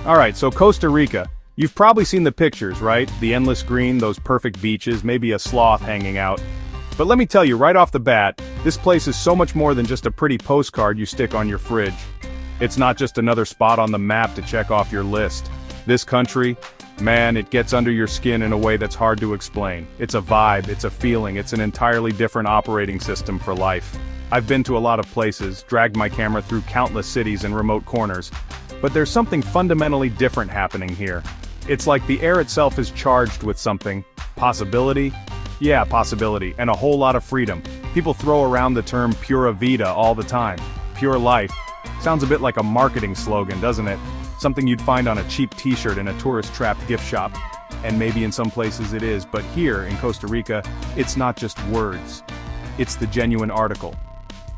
Alright, so Costa Rica. You've probably seen the pictures, right? The endless green, those perfect beaches, maybe a sloth hanging out. But let me tell you right off the bat, this place is so much more than just a pretty postcard you stick on your fridge. It's not just another spot on the map to check off your list. This country, man, it gets under your skin in a way that's hard to explain. It's a vibe, it's a feeling, it's an entirely different operating system for life. I've been to a lot of places, dragged my camera through countless cities and remote corners, but there's something fundamentally different happening here. It's like the air itself is charged with something. Possibility? Yeah, possibility, and a whole lot of freedom. People throw around the term Pura Vida all the time. Pure life. Sounds a bit like a marketing slogan, doesn't it? Something you'd find on a cheap t-shirt in a tourist-trapped gift shop. And maybe in some places it is, but here in Costa Rica, it's not just words. It's the genuine article.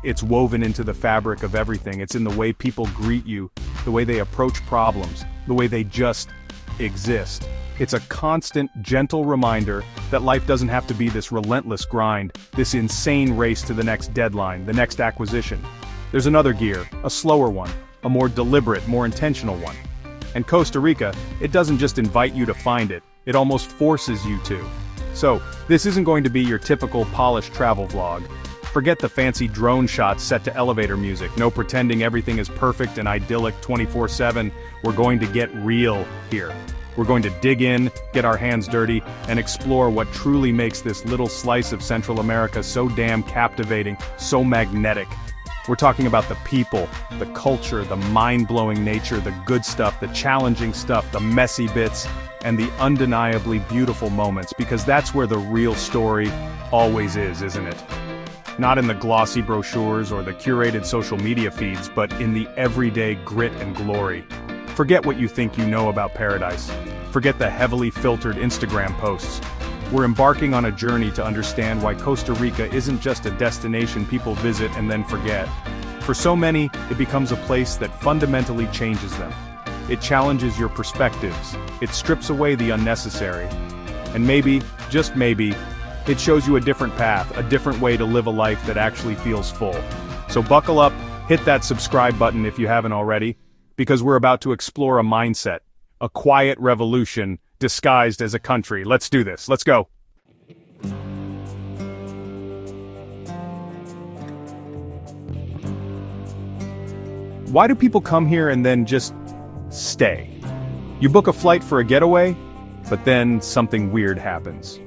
It's woven into the fabric of everything. It's in the way people greet you, the way they approach problems, the way they just exist. It's a constant, gentle reminder that life doesn't have to be this relentless grind, this insane race to the next deadline, the next acquisition. There's another gear, a slower one, a more deliberate, more intentional one. And Costa Rica, it doesn't just invite you to find it, it almost forces you to. So, this isn't going to be your typical polished travel vlog. Forget the fancy drone shots set to elevator music, no pretending everything is perfect and idyllic 24/7, we're going to get real here. We're going to dig in, get our hands dirty, and explore what truly makes this little slice of Central America so damn captivating, so magnetic. We're talking about the people, the culture, the mind-blowing nature, the good stuff, the challenging stuff, the messy bits, and the undeniably beautiful moments, because that's where the real story always is, isn't it? Not in the glossy brochures or the curated social media feeds, but in the everyday grit and glory. Forget what you think you know about paradise. Forget the heavily filtered Instagram posts. We're embarking on a journey to understand why Costa Rica isn't just a destination people visit and then forget. For so many, it becomes a place that fundamentally changes them. It challenges your perspectives. It strips away the unnecessary. And maybe, just maybe, it shows you a different path, a different way to live a life that actually feels full. So buckle up, hit that subscribe button if you haven't already, because we're about to explore a mindset, a quiet revolution disguised as a country. Let's do this, let's go. Why do people come here and then just stay? You book a flight for a getaway, but then something weird happens.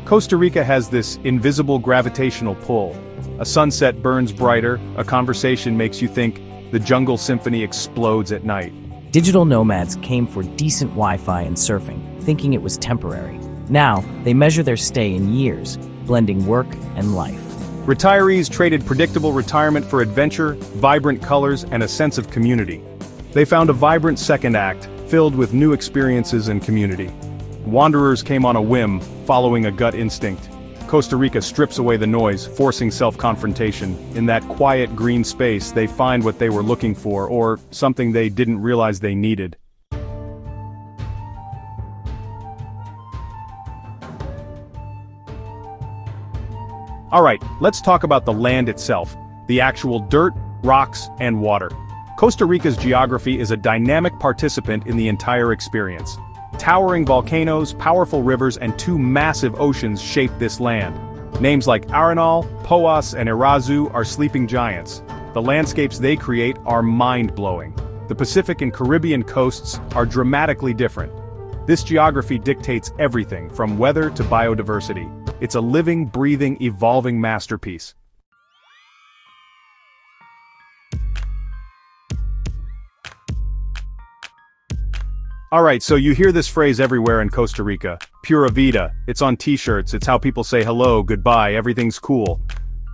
Costa Rica has this invisible gravitational pull. A sunset burns brighter, a conversation makes you think, the jungle symphony explodes at night. Digital nomads came for decent Wi-Fi and surfing, thinking it was temporary. Now, they measure their stay in years, blending work and life. Retirees traded predictable retirement for adventure, vibrant colors, and a sense of community. They found a vibrant second act, filled with new experiences and community. Wanderers came on a whim, following a gut instinct. Costa Rica strips away the noise, forcing self-confrontation. In that quiet green space, they find what they were looking for, or something they didn't realize they needed. Alright, let's talk about the land itself. The actual dirt, rocks, and water. Costa Rica's geography is a dynamic participant in the entire experience. Towering volcanoes, powerful rivers, and two massive oceans shape this land. Names like Arenal, Poas, and Irazu are sleeping giants. The landscapes they create are mind-blowing. The Pacific and Caribbean coasts are dramatically different. This geography dictates everything from weather to biodiversity. It's a living, breathing, evolving masterpiece. Alright, so you hear this phrase everywhere in Costa Rica. Pura Vida. It's on t-shirts, it's how people say hello, goodbye, everything's cool.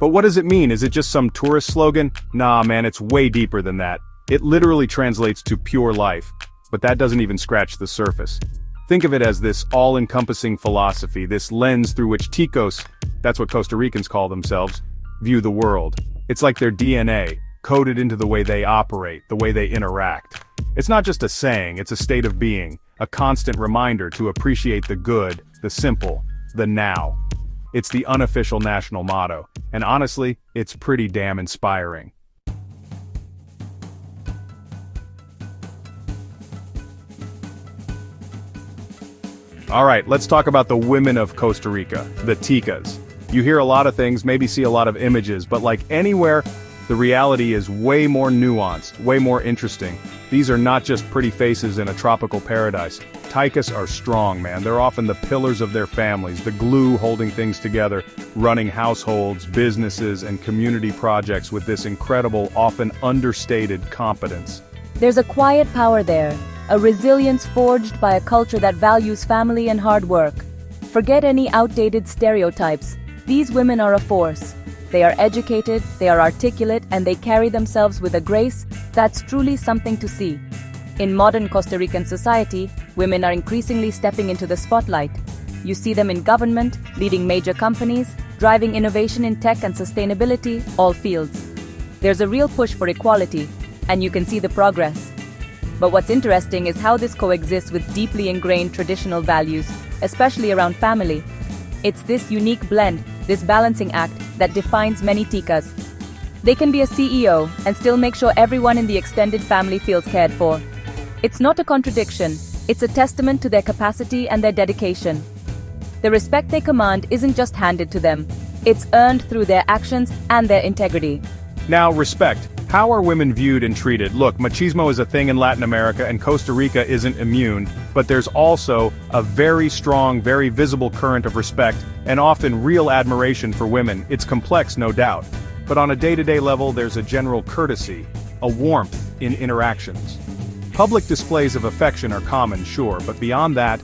But what does it mean? Is it just some tourist slogan? Nah man, it's way deeper than that. It literally translates to pure life. But that doesn't even scratch the surface. Think of it as this all-encompassing philosophy, this lens through which Ticos, that's what Costa Ricans call themselves, view the world. It's like their DNA, coded into the way they operate, the way they interact. It's not just a saying, it's a state of being, a constant reminder to appreciate the good, the simple, the now. It's the unofficial national motto, and honestly, it's pretty damn inspiring. Alright, let's talk about the women of Costa Rica, the ticas. You hear a lot of things, maybe see a lot of images, but like anywhere, the reality is way more nuanced, way more interesting. These are not just pretty faces in a tropical paradise. Ticas are strong, man. They're often the pillars of their families, the glue holding things together, running households, businesses, and community projects with this incredible, often understated competence. There's a quiet power there, a resilience forged by a culture that values family and hard work. Forget any outdated stereotypes. These women are a force. They are educated, they are articulate, and they carry themselves with a grace that's truly something to see. In modern Costa Rican society, women are increasingly stepping into the spotlight. You see them in government, leading major companies, driving innovation in tech and sustainability, all fields. There's a real push for equality, and you can see the progress. But what's interesting is how this coexists with deeply ingrained traditional values, especially around family. It's this unique blend, this balancing act, that defines many ticas. They can be a CEO and still make sure everyone in the extended family feels cared for. It's not a contradiction, it's a testament to their capacity and their dedication. The respect they command isn't just handed to them, it's earned through their actions and their integrity. Now, respect. How are women viewed and treated? Look, machismo is a thing in Latin America and Costa Rica isn't immune, but there's also a very strong, very visible current of respect and often real admiration for women. It's complex, no doubt. But on a day-to-day level, there's a general courtesy, a warmth in interactions. Public displays of affection are common, sure, but beyond that,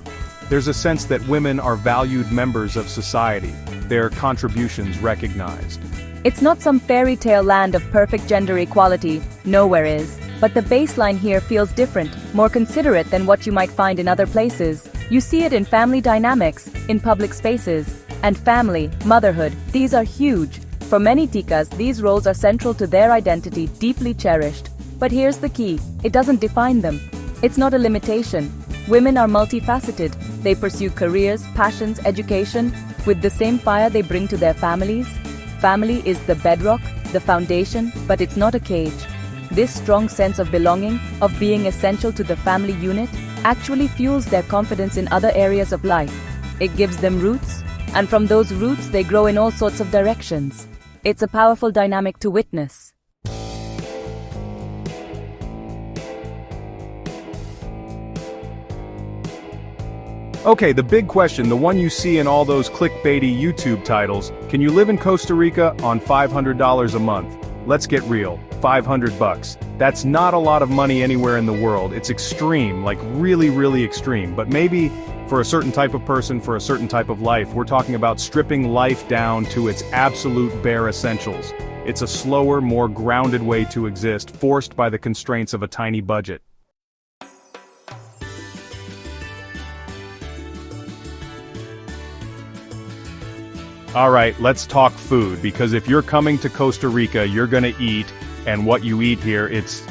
there's a sense that women are valued members of society, their contributions recognized. It's not some fairy tale land of perfect gender equality, nowhere is. But the baseline here feels different, more considerate than what you might find in other places. You see it in family dynamics, in public spaces. And family, motherhood, these are huge. For many ticas, these roles are central to their identity, deeply cherished. But here's the key, it doesn't define them. It's not a limitation. Women are multifaceted. They pursue careers, passions, education, with the same fire they bring to their families. Family is the bedrock, the foundation, but it's not a cage. This strong sense of belonging, of being essential to the family unit, actually fuels their confidence in other areas of life. It gives them roots, and from those roots they grow in all sorts of directions. It's a powerful dynamic to witness. Okay, the big question, the one you see in all those clickbaity YouTube titles, can you live in Costa Rica on $500 a month? Let's get real, $500. That's not a lot of money anywhere in the world. It's extreme, like really, really extreme. But maybe for a certain type of person, for a certain type of life, we're talking about stripping life down to its absolute bare essentials. It's a slower, more grounded way to exist, forced by the constraints of a tiny budget. Alright, let's talk food, because if you're coming to Costa Rica, you're gonna eat, and what you eat here, it's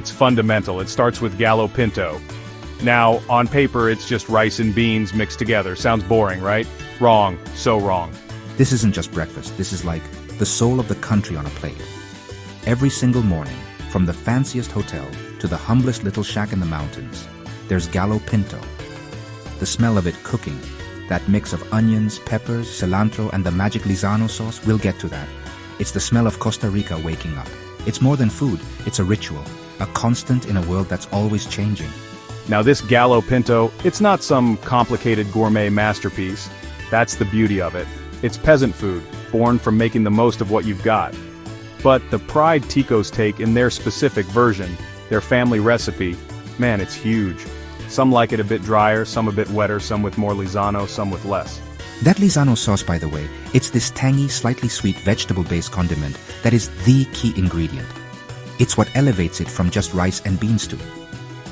fundamental. It starts with Gallo Pinto. Now, on paper, it's just rice and beans mixed together. Sounds boring, right? Wrong. So wrong. This isn't just breakfast, this is like the soul of the country on a plate. Every single morning, from the fanciest hotel to the humblest little shack in the mountains, there's Gallo Pinto. The smell of it cooking, that mix of onions, peppers, cilantro, and the magic Lizano sauce, we'll get to that. It's the smell of Costa Rica waking up. It's more than food, it's a ritual, a constant in a world that's always changing. Now this Gallo Pinto, it's not some complicated gourmet masterpiece. That's the beauty of it. It's peasant food, born from making the most of what you've got. But the pride Ticos take in their specific version, their family recipe, man, it's huge. Some like it a bit drier, some a bit wetter, some with more Lizano, some with less. That Lizano sauce, by the way, it's this tangy, slightly sweet vegetable-based condiment that is the key ingredient. It's what elevates it from just rice and bean stew.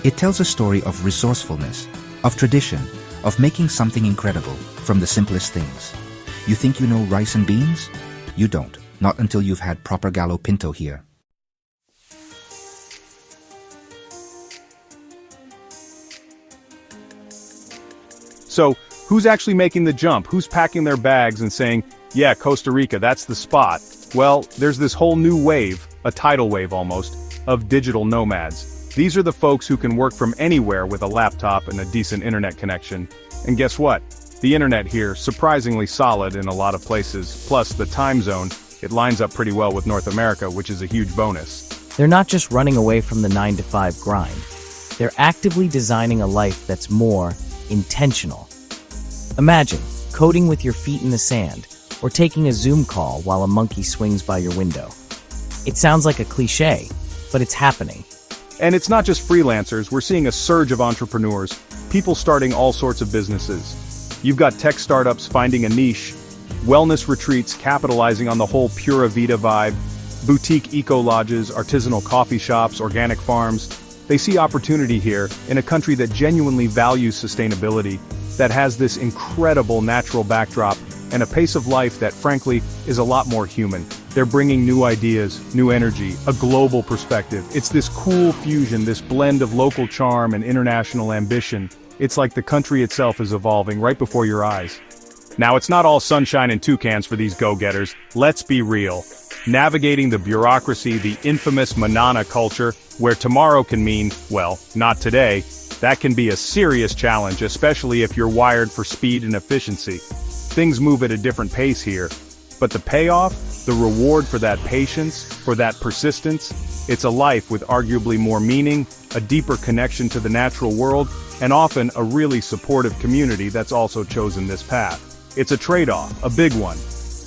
It tells a story of resourcefulness, of tradition, of making something incredible from the simplest things. You think you know rice and beans? You don't, not until you've had proper Gallo Pinto here. So, who's actually making the jump? Who's packing their bags and saying, yeah, Costa Rica, that's the spot? Well, there's this whole new wave, a tidal wave almost, of digital nomads. These are the folks who can work from anywhere with a laptop and a decent internet connection. And guess what? The internet here, surprisingly solid in a lot of places, plus the time zone, it lines up pretty well with North America, which is a huge bonus. They're not just running away from the 9-to-5 grind. They're actively designing a life that's more intentional. Imagine coding with your feet in the sand, or taking a Zoom call while a monkey swings by your window. It sounds like a cliché, but it's happening. And it's not just freelancers, we're seeing a surge of entrepreneurs, people starting all sorts of businesses. You've got tech startups finding a niche, wellness retreats capitalizing on the whole Pura Vida vibe, boutique eco-lodges, artisanal coffee shops, organic farms. They see opportunity here in a country that genuinely values sustainability, that has this incredible natural backdrop, and a pace of life that, frankly, is a lot more human. They're bringing new ideas, new energy, a global perspective. It's this cool fusion, this blend of local charm and international ambition. It's like the country itself is evolving right before your eyes. Now, it's not all sunshine and toucans for these go-getters. Let's be real. Navigating the bureaucracy, the infamous manana culture, where tomorrow can mean, well, not today, that can be a serious challenge, especially if you're wired for speed and efficiency. Things move at a different pace here, but the payoff, the reward for that patience, for that persistence, it's a life with arguably more meaning, a deeper connection to the natural world, and often a really supportive community that's also chosen this path. It's a trade-off, a big one.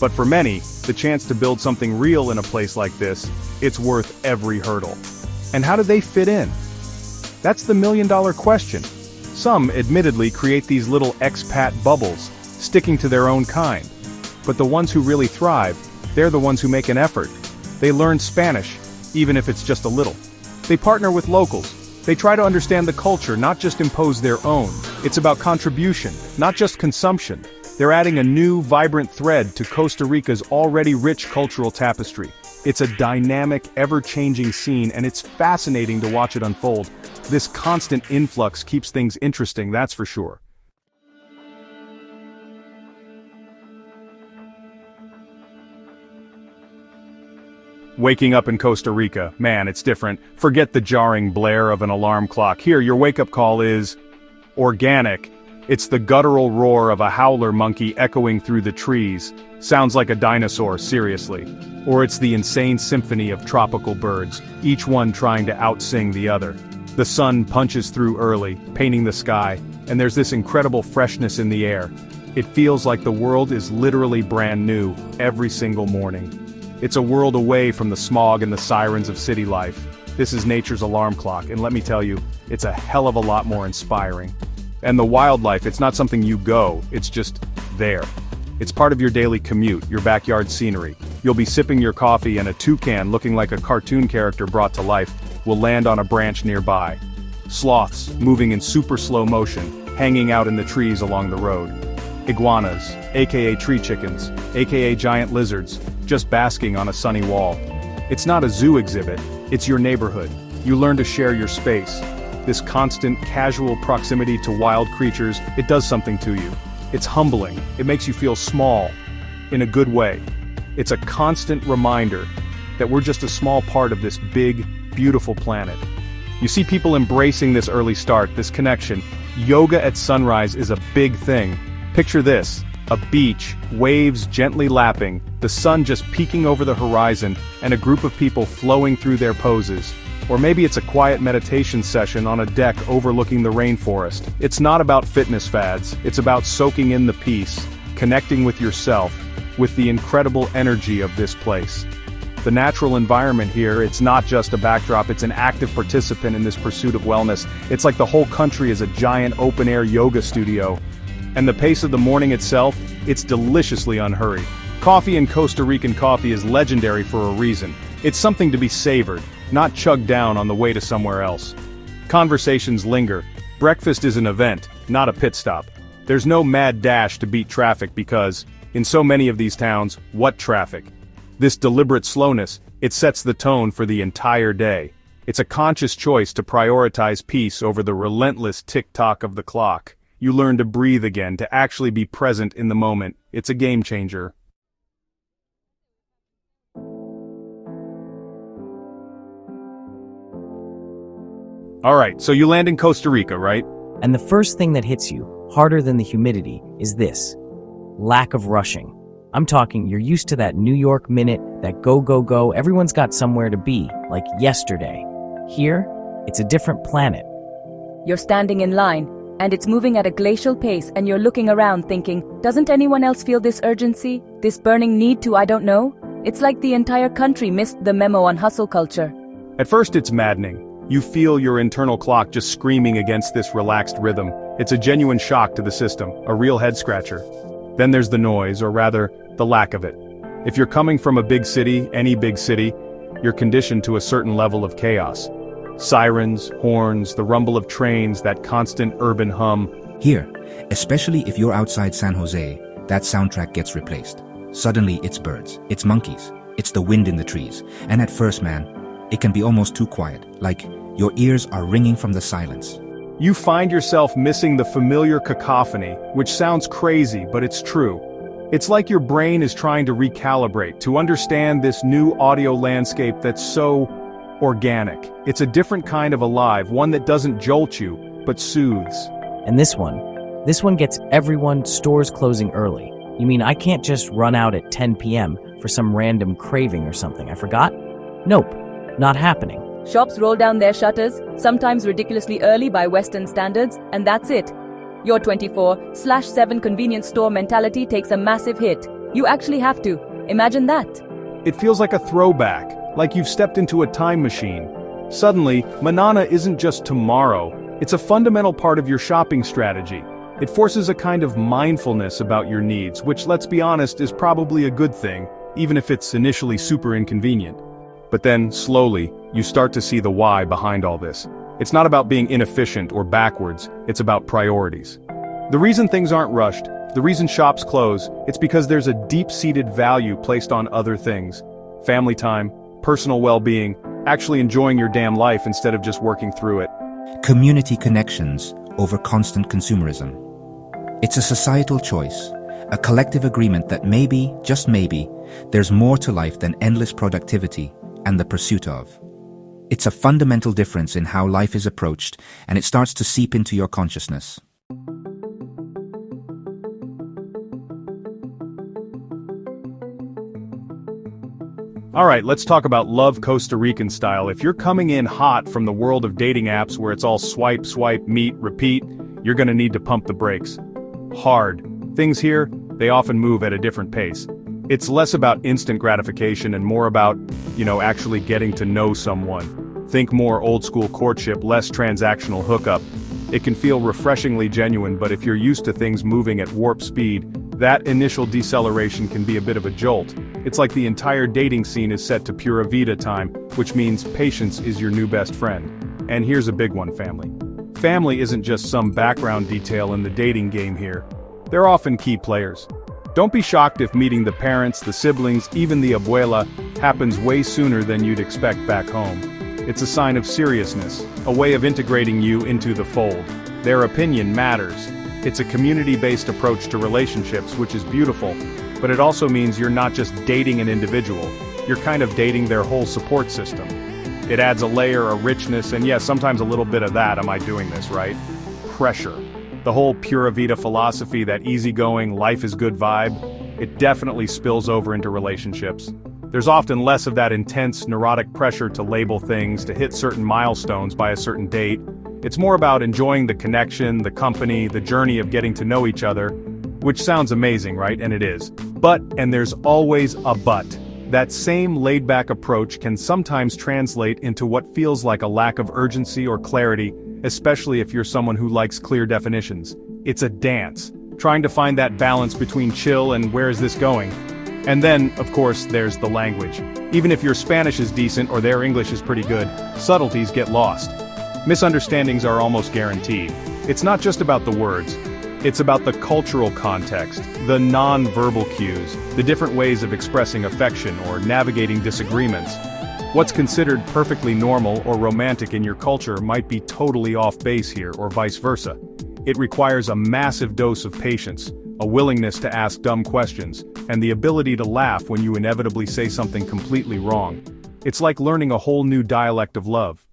But for many, the chance to build something real in a place like this, it's worth every hurdle. And how do they fit in? That's the million-dollar question. Some, admittedly, create these little expat bubbles, sticking to their own kind. But the ones who really thrive, they're the ones who make an effort. They learn Spanish, even if it's just a little. They partner with locals. They try to understand the culture, not just impose their own. It's about contribution, not just consumption. They're adding a new, vibrant thread to Costa Rica's already rich cultural tapestry. It's a dynamic, ever-changing scene, and it's fascinating to watch it unfold. This constant influx keeps things interesting, that's for sure. Waking up in Costa Rica, man, it's different. Forget the jarring blare of an alarm clock. Here, your wake-up call is organic. It's the guttural roar of a howler monkey echoing through the trees. Sounds like a dinosaur, seriously. Or it's the insane symphony of tropical birds, each one trying to outsing the other. The sun punches through early, painting the sky, and there's this incredible freshness in the air. It feels like the world is literally brand new, every single morning. It's a world away from the smog and the sirens of city life. This is nature's alarm clock, and let me tell you, it's a hell of a lot more inspiring. And the wildlife, it's not something you go, it's just there. It's part of your daily commute, your backyard scenery. You'll be sipping your coffee and a toucan looking like a cartoon character brought to life will land on a branch nearby. Sloths, moving in super slow motion, hanging out in the trees along the road. Iguanas, aka tree chickens, aka giant lizards, just basking on a sunny wall. It's not a zoo exhibit, it's your neighborhood. You learn to share your space. This constant, casual proximity to wild creatures, it does something to you. It's humbling. It makes you feel small, in a good way. It's a constant reminder that we're just a small part of this big, beautiful planet. You see people embracing this early start, this connection. Yoga at sunrise is a big thing. Picture this, a beach, waves gently lapping, the sun just peeking over the horizon, and a group of people flowing through their poses. Or maybe it's a quiet meditation session on a deck overlooking the rainforest. It's not about fitness fads, it's about soaking in the peace, connecting with yourself, with the incredible energy of this place. The natural environment here, it's not just a backdrop, it's an active participant in this pursuit of wellness. It's like the whole country is a giant open-air yoga studio. And the pace of the morning itself, it's deliciously unhurried. Coffee and Costa Rican coffee is legendary for a reason. It's something to be savored, not chugged down on the way to somewhere else. Conversations linger. Breakfast is an event, not a pit stop. There's no mad dash to beat traffic because, in so many of these towns, what traffic? This deliberate slowness, it sets the tone for the entire day. It's a conscious choice to prioritize peace over the relentless tick-tock of the clock. You learn to breathe again, to actually be present in the moment. It's a game changer. Alright, so you land in Costa Rica, right? And the first thing that hits you, harder than the humidity, is this: lack of rushing. I'm talking, you're used to that New York minute, that go, go, go, everyone's got somewhere to be, like yesterday. Here, it's a different planet. You're standing in line, and it's moving at a glacial pace, and you're looking around thinking, doesn't anyone else feel this urgency? This burning need to, I don't know? It's like the entire country missed the memo on hustle culture. At first it's maddening. You feel your internal clock just screaming against this relaxed rhythm. It's a genuine shock to the system, a real head-scratcher. Then there's the noise, or rather, the lack of it. If you're coming from a big city, any big city, you're conditioned to a certain level of chaos. Sirens, horns, the rumble of trains, that constant urban hum. Here, especially if you're outside San Jose, that soundtrack gets replaced. Suddenly it's birds, it's monkeys, it's the wind in the trees. And at first, man, it can be almost too quiet, like your ears are ringing from the silence. You find yourself missing the familiar cacophony, which sounds crazy, but it's true. It's like your brain is trying to recalibrate, to understand this new audio landscape that's so organic. It's a different kind of alive, one that doesn't jolt you, but soothes. And this one gets everyone, stores closing early. You mean I can't just run out at 10 p.m. for some random craving or something? I forgot? Nope, not happening. Shops roll down their shutters, sometimes ridiculously early by Western standards, and that's it. Your 24/7 convenience store mentality takes a massive hit. You actually have to. Imagine that. It feels like a throwback, like you've stepped into a time machine. Suddenly, manana isn't just tomorrow, it's a fundamental part of your shopping strategy. It forces a kind of mindfulness about your needs, which, let's be honest, is probably a good thing, even if it's initially super inconvenient. But then, slowly, you start to see the why behind all this. It's not about being inefficient or backwards, it's about priorities. The reason things aren't rushed, the reason shops close, it's because there's a deep-seated value placed on other things. Family time, personal well-being, actually enjoying your damn life instead of just working through it. Community connections over constant consumerism. It's a societal choice, a collective agreement that maybe, just maybe, there's more to life than endless productivity and the pursuit of. It's a fundamental difference in how life is approached, and it starts to seep into your consciousness. Alright, let's talk about love Costa Rican style. If you're coming in hot from the world of dating apps where it's all swipe, swipe, meet, repeat, you're gonna need to pump the brakes. Hard. Things here, they often move at a different pace. It's less about instant gratification and more about, actually getting to know someone. Think more old-school courtship, less transactional hookup. It can feel refreshingly genuine, but if you're used to things moving at warp speed, that initial deceleration can be a bit of a jolt. It's like the entire dating scene is set to Pura Vida time, which means patience is your new best friend. And here's a big one, family. Family isn't just some background detail in the dating game here. They're often key players. Don't be shocked if meeting the parents, the siblings, even the abuela, happens way sooner than you'd expect back home. It's a sign of seriousness, a way of integrating you into the fold. Their opinion matters. It's a community-based approach to relationships, which is beautiful, but it also means you're not just dating an individual, you're kind of dating their whole support system. It adds a layer, a richness, and yes, sometimes a little bit of that, am I doing this right? Pressure. The whole Pura Vida philosophy, that easygoing, life is good vibe, it definitely spills over into relationships. There's often less of that intense, neurotic pressure to label things, to hit certain milestones by a certain date. It's more about enjoying the connection, the company, the journey of getting to know each other, which sounds amazing, right? And it is. But, and there's always a but, that same laid-back approach can sometimes translate into what feels like a lack of urgency or clarity, especially if you're someone who likes clear definitions. It's a dance, trying to find that balance between chill and where is this going. And then, of course, there's the language. Even if your Spanish is decent or their English is pretty good, subtleties get lost. Misunderstandings are almost guaranteed. It's not just about the words. It's about the cultural context, the non-verbal cues, the different ways of expressing affection or navigating disagreements. What's considered perfectly normal or romantic in your culture might be totally off base here, or vice versa. It requires a massive dose of patience, a willingness to ask dumb questions, and the ability to laugh when you inevitably say something completely wrong. It's like learning a whole new dialect of love.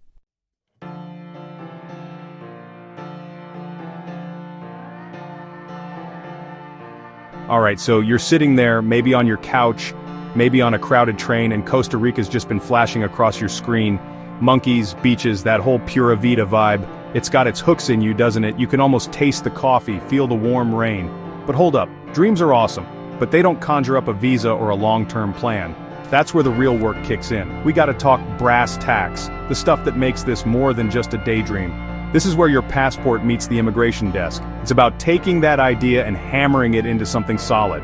Alright, so you're sitting there, maybe on your couch, maybe on a crowded train, and Costa Rica's just been flashing across your screen. Monkeys, beaches, that whole Pura Vida vibe. It's got its hooks in you, doesn't it? You can almost taste the coffee, feel the warm rain. But hold up, dreams are awesome, but they don't conjure up a visa or a long-term plan. That's where the real work kicks in. We gotta talk brass tacks, the stuff that makes this more than just a daydream. This is where your passport meets the immigration desk. It's about taking that idea and hammering it into something solid.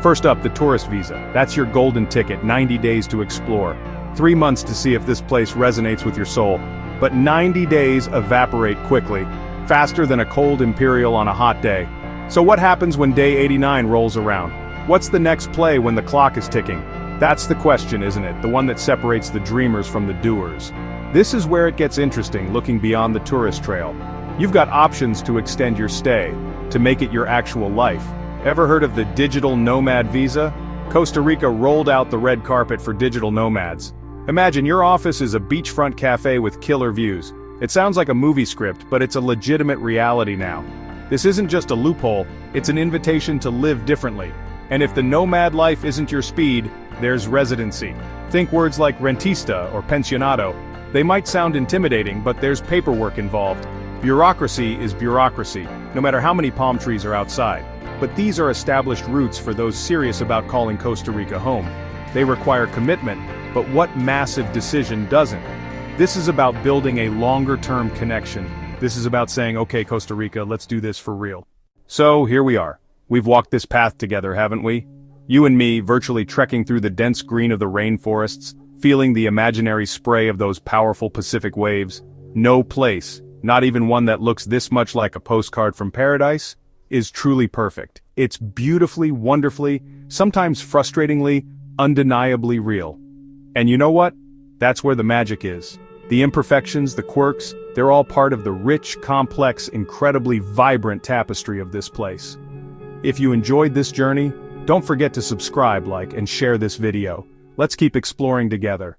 First up, the tourist visa. That's your golden ticket, 90 days to explore. 3 months to see if this place resonates with your soul. But 90 days evaporate quickly, faster than a cold imperial on a hot day. So what happens when day 89 rolls around? What's the next play when the clock is ticking? That's the question, isn't it? The one that separates the dreamers from the doers. This is where it gets interesting, looking beyond the tourist trail. You've got options to extend your stay, to make it your actual life. Ever heard of the digital nomad visa? Costa Rica rolled out the red carpet for digital nomads. Imagine your office is a beachfront cafe with killer views. It sounds like a movie script, but it's a legitimate reality now. This isn't just a loophole, it's an invitation to live differently. And if the nomad life isn't your speed, there's residency. Think words like rentista or pensionado. They might sound intimidating, but there's paperwork involved. Bureaucracy is bureaucracy, no matter how many palm trees are outside. But these are established routes for those serious about calling Costa Rica home. They require commitment, but what massive decision doesn't? This is about building a longer-term connection. This is about saying, okay, Costa Rica, let's do this for real. So, here we are. We've walked this path together, haven't we? You and me, virtually trekking through the dense green of the rainforests, feeling the imaginary spray of those powerful Pacific waves. No place, not even one that looks this much like a postcard from paradise, is truly perfect. It's beautifully, wonderfully, sometimes frustratingly, undeniably real. And you know what? That's where the magic is. The imperfections, the quirks, they're all part of the rich, complex, incredibly vibrant tapestry of this place. If you enjoyed this journey, don't forget to subscribe, like, and share this video. Let's keep exploring together.